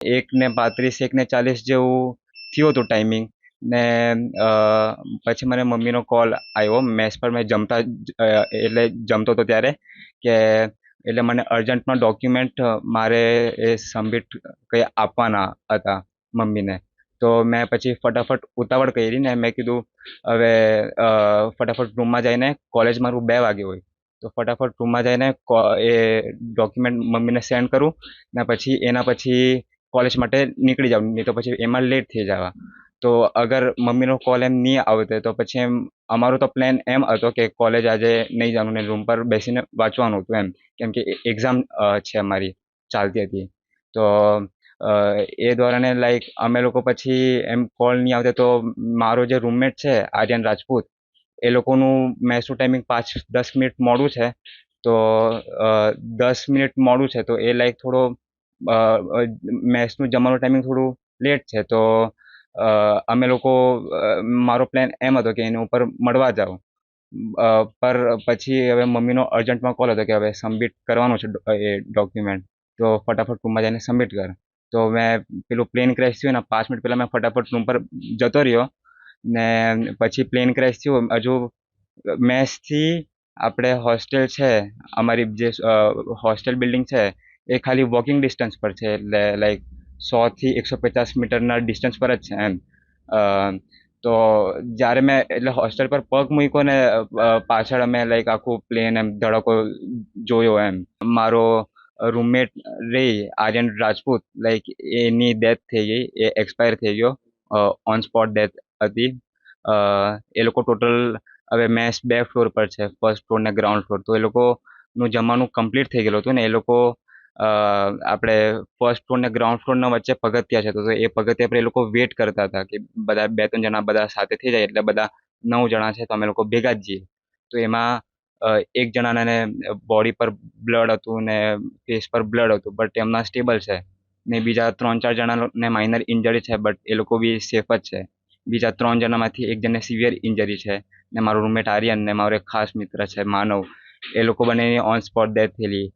1:35 1:40 જેવું થયું હતું ટાઈમિંગ ને અ, પછી મને મમ્મીનો કોલ આવ્યો મેસ પર મેં એટલે જમતો હતો ત્યારે કે એટલે મને અર્જન્ટમાં ડોક્યુમેન્ટ મારે એ સબમિટ કંઈ આપવાના હતા મમ્મીને. તો મેં પછી ફટાફટ ઉતાવળ કરી ને મેં કીધું હવે ફટાફટ રૂમમાં જઈને કોલેજ મારું 2 વાગે હોય તો ફટાફટ રૂમમાં જઈને એ ડોક્યુમેન્ટ મમ્મીને સેન્ડ કરું ને પછી એના પછી કોલેજ માટે નીકળી જાઉં, નહીં તો પછી એમાં લેટ થઈ જવા. તો અગર મમ્મીનો કોલ એમ નહીં આવતે તો પછી એમ અમારો તો પ્લાન એમ હતો કે કોલેજ આજે નહીં જવાનું ને રૂમ પર બેસીને વાંચવાનું હતું એમ, કેમ કે એક્ઝામ છે અમારી ચાલતી હતી. તો અ, એ દોરાને લાઈક અમે લોકો પછી એમ કોલ નહીં આવતે તો મારો જે રૂમમેટ છે આર્યન રાજપૂત એ લોકોનું મેચનું ટાઈમિંગ 5-10 મિનિટ મોડું છે. તો 10 મિનિટ મોડું છે તો એ લાઈક થોડો મેચનું જમવાનું ટાઈમિંગ થોડું લેટ છે. તો અમે લોકો મારો પ્લાન એમ હતો કે એની ઉપર મળવા જાઉં. પર પછી હવે મમ્મીનો અર્જન્ટમાં કોલ હતો કે હવે સબમિટ કરવાનું છે એ ડોક્યુમેન્ટ, તો ફટાફટ રૂમમાં જઈને સબમિટ કર. તો મેં પેલું પ્લેન ક્રેશ થયું ને 5 મિનિટ પહેલાં મેં ફટાફટ રૂમ પર જતો રહ્યો ને પછી પ્લેન ક્રેશ થયું. હજુ મેસથી આપણે હોસ્ટેલ છે અમારી જે હોસ્ટેલ બિલ્ડિંગ છે એ ખાલી વોકિંગ ડિસ્ટન્સ પર છે, એટલે લાઈક 100 થી 150 મીટરના ડિસ્ટન્સ પર જ છે એમ. અ, તો જ્યારે મેં એટલે હોસ્ટેલ પર પગ મૂક્યો ને પાછળ અમે લાઈક આખું પ્લેન એમ ધડાકો જોયો એમ. મારો રૂમમેટ રહી આર્યન રાજપૂત લાઈક એની ડેથ થઈ ગઈ, એ એક્સપાયર થઈ ગયો, ઓન સ્પોટ ડેથ હતી. અ, એ લોકો ટોટલ હવે મેસ 2 ફ્લોર પર છે, ફર્સ્ટ ફ્લોર ને ગ્રાઉન્ડ ફ્લોર. તો એ લોકોનું જમવાનું કમ્પ્લીટ થઈ ગયેલું હતું ને એ લોકો આપણે ફર્સ્ટ ફ્લોર ને ગ્રાઉન્ડ ફ્લોરના વચ્ચે પગથિયા છે, તો એ પગથિયા પર એ લોકો વેટ કરતા હતા કે બધા 2-3 જણા બધા સાથે થઈ જાય એટલે બધા 9 જણા છે તો અમે લોકો ભેગા જ જઈએ. તો એમાં એક જણાને બોડી પર બ્લડ હતું ને ફેસ પર બ્લડ હતું, બટ એમના સ્ટેબલ છે. ને બીજા 3-4 જણાને માઇનર ઇન્જરી છે, બટ એ લોકો બી સેફ જ છે. બીજા 3 જણામાંથી એક જણને સિવિયર ઇન્જરી છે. ને મારો રૂમમેટ આર્યન ને મારો એક ખાસ મિત્ર છે માનવ, એ લોકો બંનેની ઓન સ્પોટ ડેથ થયેલી.